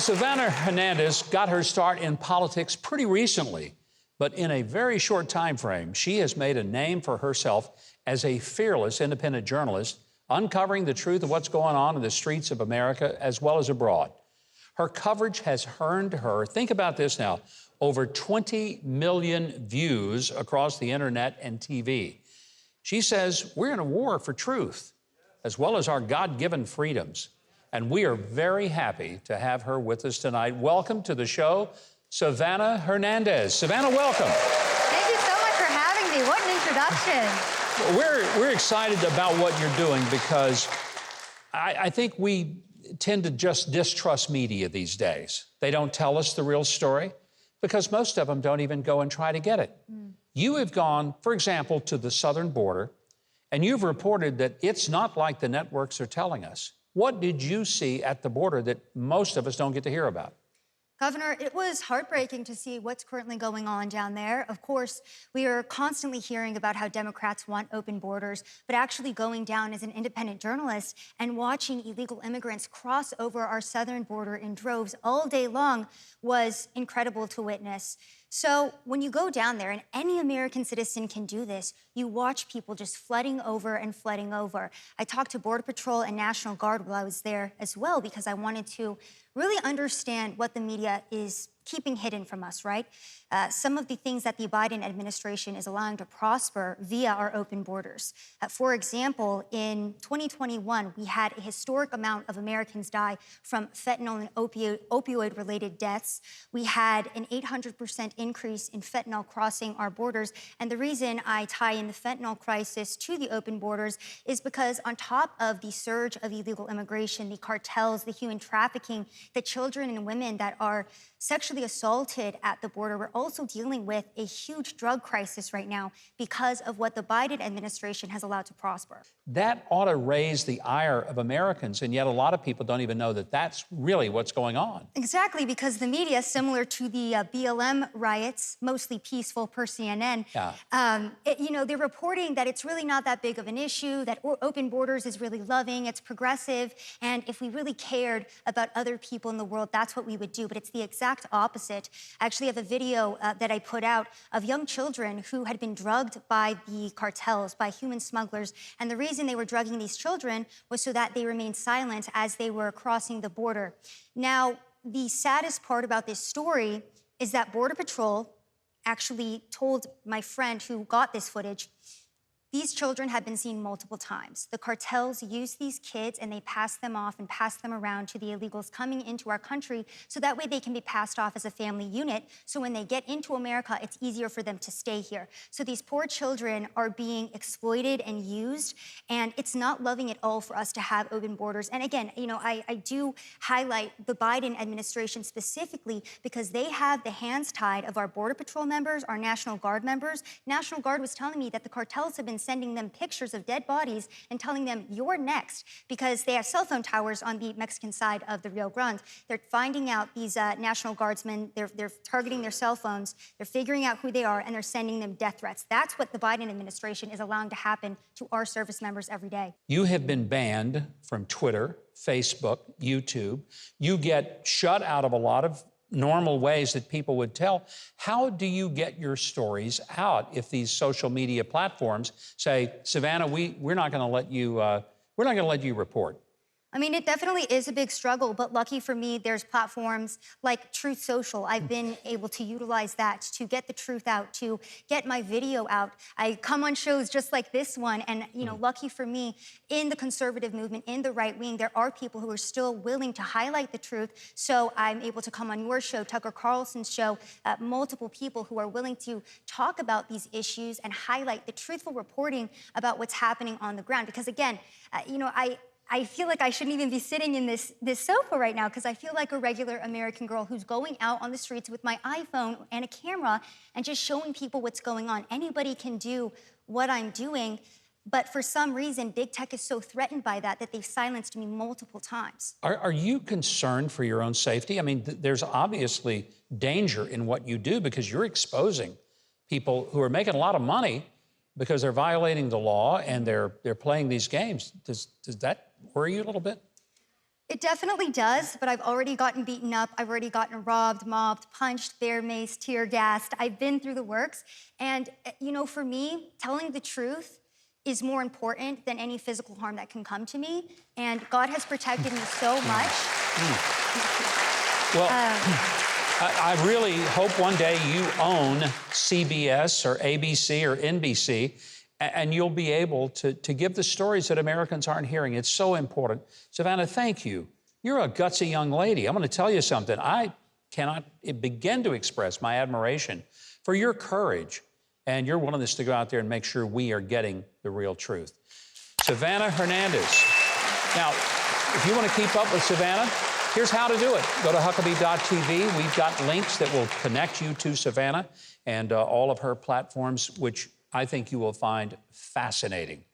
Well, Savanah Hernandez got her start in politics pretty recently, but in a very short time frame, she has made a name for herself as a fearless independent journalist, uncovering the truth of what's going on in the streets of America as well as abroad. Her coverage has earned her, think about this now, over 20 million views across the internet and TV. She says we're in a war for truth, as well as our God-given freedoms. And we are very happy to have her with us tonight. Welcome to the show, Savanah Hernandez. Savannah, welcome. Thank you so much for having me. What an introduction. We're excited about what you're doing because I think we tend to just distrust media these days. They don't tell us the real story because most of them don't even go and try to get it. You have gone, for example, to the southern border, and you've reported that it's not like the networks are telling us. What did you see at the border that most of us don't get to hear about? Governor, it was heartbreaking to see what's currently going on down there. Of course, we are constantly hearing about how Democrats want open borders, but actually going down as an independent journalist and watching illegal immigrants cross over our southern border in droves all day long was incredible to witness. So when you go down there, and any American citizen can do this, you watch people just flooding over and flooding over. I talked to Border Patrol and National Guard while I was there as well because I wanted to really understand what the media is keeping hidden from us, right? Some of the things that the Biden administration is allowing to prosper via our open borders. For example, in 2021, we had a historic amount of Americans die from fentanyl and opioid-related deaths. We had an 800% increase in fentanyl crossing our borders. And the reason I tie in the fentanyl crisis to the open borders is because on top of the surge of illegal immigration, the cartels, the human trafficking, the children and women that are sexually assaulted at the border, we're also dealing with a huge drug crisis right now because of what the Biden administration has allowed to prosper. That ought to raise the ire of Americans, and yet a lot of people don't even know that that's really what's going on. Exactly, because the media, similar to the BLM riots, mostly peaceful per CNN, they're reporting that it's really not that big of an issue, that open borders is really loving, it's progressive, and if we really cared about other people in the world, that's what we would do, but it's the exact opposite. I actually have a video that I put out of young children who had been drugged by the cartels, by human smugglers, and the reason they were drugging these children was so that they remained silent as they were crossing the border. Now, the saddest part about this story is that Border Patrol actually told my friend who got this footage, these children have been seen multiple times. The cartels use these kids and they pass them off and pass them around to the illegals coming into our country so that way they can be passed off as a family unit. So when they get into America, it's easier for them to stay here. So these poor children are being exploited and used, and it's not loving at all for us to have open borders. And again, I do highlight the Biden administration specifically because they have the hands tied of our Border Patrol members, our National Guard members. National Guard was telling me that the cartels have been sending them pictures of dead bodies and telling them, you're next, because they have cell phone towers on the Mexican side of the Rio Grande. They're finding out these National Guardsmen, they're targeting their cell phones, they're figuring out who they are, and they're sending them death threats. That's what the Biden administration is allowing to happen to our service members every day. You have been banned from Twitter, Facebook, YouTube. You get shut out of a lot of normal ways that people would tell. How do you get your stories out if these social media platforms say, Savannah, we're not going to let you report? I mean, it definitely is a big struggle, but lucky for me, there's platforms like Truth Social. I've been able to utilize that to get the truth out, to get my video out. I come on shows just like this one, and lucky for me, in the conservative movement, in the right wing, there are people who are still willing to highlight the truth. So I'm able to come on your show, Tucker Carlson's show, multiple people who are willing to talk about these issues and highlight the truthful reporting about what's happening on the ground. Because again, I feel like I shouldn't even be sitting in this sofa right now because I feel like a regular American girl who's going out on the streets with my iPhone and a camera and just showing people what's going on. Anybody can do what I'm doing, but for some reason, big tech is so threatened by that they've silenced me multiple times. Are you concerned for your own safety? I mean, there's obviously danger in what you do because you're exposing people who are making a lot of money because they're violating the law and they're playing these games. Does that worry you a little bit? It definitely does, but I've already gotten beaten up. I've already gotten robbed, mobbed, punched, bear maced, tear gassed. I've been through the works. And, you know, for me, telling the truth is more important than any physical harm that can come to me. And God has protected me so much. Well, I really hope one day you own CBS or ABC or NBC, and you'll be able to give the stories that Americans aren't hearing. It's so important. Savannah, thank you. You're a gutsy young lady. I'm going to tell you something. I cannot begin to express my admiration for your courage and your willingness to go out there and make sure we are getting the real truth. Savanah Hernandez. Now, if you want to keep up with Savannah, here's how to do it. Go to Huckabee.tv. We've got links that will connect you to Savannah and all of her platforms, which I think you will find fascinating.